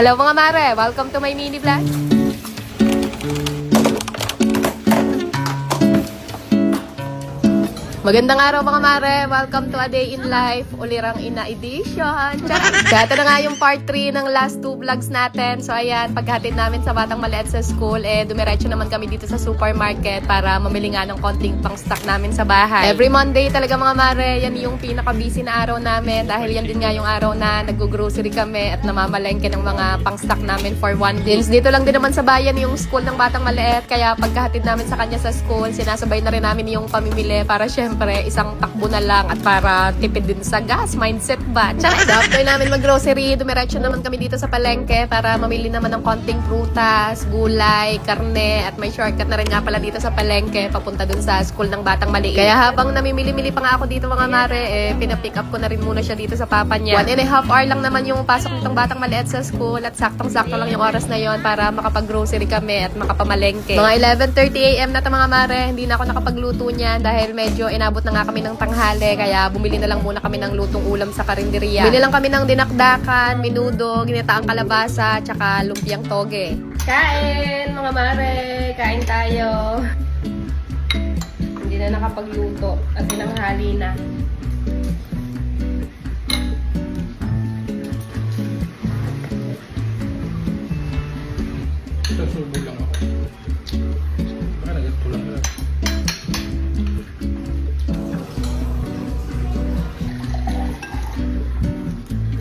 Hello mga mare! Welcome to my mini vlog! Magandang araw mga mare! Welcome to a day in life, ulirang ina edition! Kaya ito na nga yung part 3 ng last 2 vlogs natin. So ayan, paghatid namin sa batang maliit sa school, dumiretso naman kami dito sa supermarket para mamili nga ng konting pang stock namin sa bahay. Every Monday talaga mga mare, yan yung pinaka-busy na araw namin dahil yan din nga yung araw na nag-grocery kami at namamalengke ng mga pang stock namin for one day. Dito lang din naman sa bayan yung school ng batang maliit, kaya pagkahatid namin sa kanya sa school, sinasabay na rin namin yung pamimili para syempre isang takbo na lang at para tipid din sa gas, mindset ba? So after namin mag-grocery, dumiretso naman kami dito sa palengke para mamili naman ng konting prutas, gulay, karne, at may shortcut na rin nga pala dito sa palengke papunta dun sa school ng batang maliit. Kaya habang namimili-mili pa nga ako dito mga mare, pinapick up ko na rin muna siya dito sa papa niya. 1.5 hour lang naman yung pasok nitong batang maliit sa school at saktong-sakto lang yung oras na yon para makapag-grocery kami at makapamalengke. Mga 11:30 AM na ito mga mare, hindi na ako nakapagluto niyan dahil medyo inabot na nga kami ng tanghali, kaya bumili na lang muna kami ng lutong ulam sa karinderya. Bili lang kami ng dinakdakan, minudo, ginataang kalabasa, tsaka lumpiang toge. Kain mga mare! Kain tayo! Hindi na nakapagluto at tinanghali na. Susubo lang ako. Baka nagagto lang lang.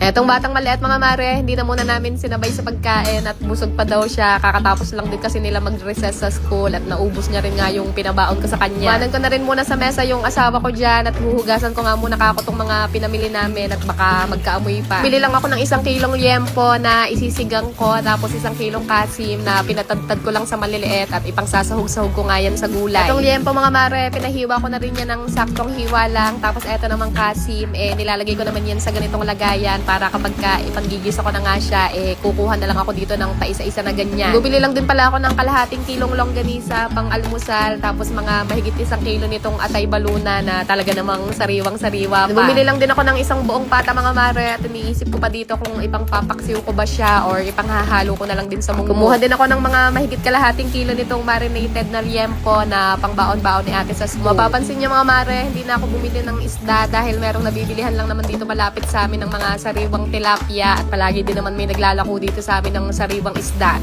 Etong batang maliit mga mare, hindi na muna namin sinabay sa pagkain at busog pa daw siya. Kakatapos lang din kasi nila mag-recess sa school at naubos niya rin nga yung pinabaon ko sa kanya. Manan ko na rin muna sa mesa yung asawa ko dyan at huhugasan ko nga muna kako tong mga pinamili namin at baka magkaamoy pa. Bili lang ako ng 1 kilong liempo na isisigang ko, tapos 1 kilong kasim na pinatadtad ko lang sa maliliit at ipang sasahog-sahog ko nga yan sa gulay. Itong liempo mga mare, pinahiwa ko na rin yan ng saktong hiwa lang, tapos eto namang kasim, nilalagay ko naman yan sa ganitong lagayan para kapag ipanggigis ako na nga siya, kukuha na lang ako dito ng paisa-isa na ganyan. Bumili lang din pala ako ng kalahating kilong longganisa pang almusal, tapos mga mahigit 1 kilo nitong atay baluna na talaga namang sariwang-sariwa pa. Bumili lang din ako ng isang buong pata mga mare at iniisip ko pa dito kung ipang papaksiw ko ba siya or ipanghahalo ko na lang din sa munggo. Kumuha din ako ng mga mahigit kalahating kilo nitong marinated na liempo na pang baon-baon ni ate sa school. Mapapansin niyo mga mare, hindi na ako bumili ng isda dahil merong nabibilihan lang naman dito malapit sa amin ng mga sariwang tilapia at palagi din naman may naglalako dito sa amin ng sariwang isda.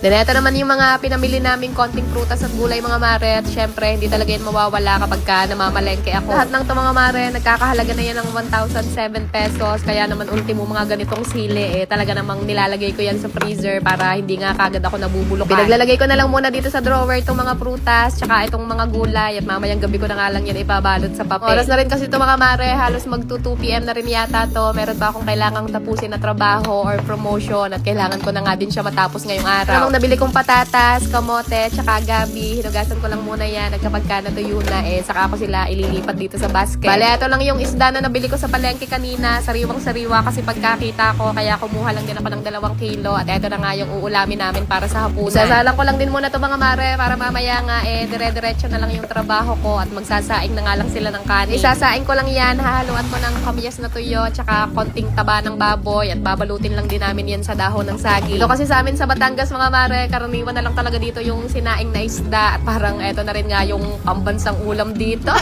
Then ito naman yung mga pinamili namin konting prutas at gulay mga mare, at syempre hindi talaga yan mawawala kapag ka namamalengke ako. Lahat ng to mga mare, nagkakahalaga na yan ng 1,007 pesos, kaya naman ultimo mga ganitong sili, talaga namang nilalagay ko yan sa freezer para hindi nga kagad ako nabubulok. Pinaglalagay ko na lang muna dito sa drawer itong mga prutas, tsaka itong mga gulay, at mamayang gabi ko na nga lang yan ipabalot sa papel. Oras na rin kasi ito mga mare, halos mag 2 PM na rin yata to. Meron pa akong kailangang tapusin na trabaho or promotion at kailangan ko na nga din siya matapos ngayong araw. Nabili kong patatas, kamote, tsaka gabi. Hinugasan ko lang muna yan. At kapag ka natuyo na, saka ako sila ililipat dito sa basket. Bale, ito lang yung isda na nabili ko sa palengke kanina. Sariwang-sariwa kasi pagkakita ko. Kaya kumuha lang din ako ng 2 kilo. At ito na nga yung uulamin namin para sa hapunan. Sasalang ko lang din muna to mga mare para mamaya nga dire-diretso na lang yung trabaho ko. At magsasaing na nga lang sila ng kanin. Isasaing ko lang yan. Hahaluan ko ng kamyas na tuyo. Tsaka konting taba ng baboy. At babalutin lang din namin yan sa dahon ng saging. Ito kasi sa amin sa Batangas mga mare, karaniwan na lang talaga dito yung sinaing na isda at parang eto na rin nga yung pambansang ulam dito.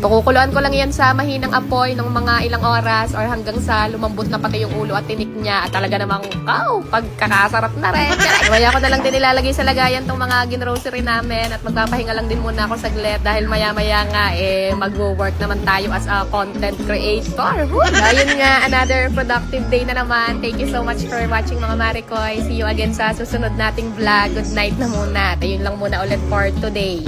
Kukuluan ko lang yan sa mahinang apoy ng mga ilang oras or hanggang sa lumambot na pati yung ulo at tinik niya at talaga namang pagkakasarap na rin. Kaya ko na lang din ilalagay sa lagayan tong mga ginrocery namin at magpapahinga lang din muna ako saglit dahil maya-maya nga mag-work naman tayo as a content creator. Ayun nga, another productive day na naman. Thank you so much for watching mga Marikoy. See you again sa susunod nating vlog. Good night na muna. At ayun lang muna ulit for today.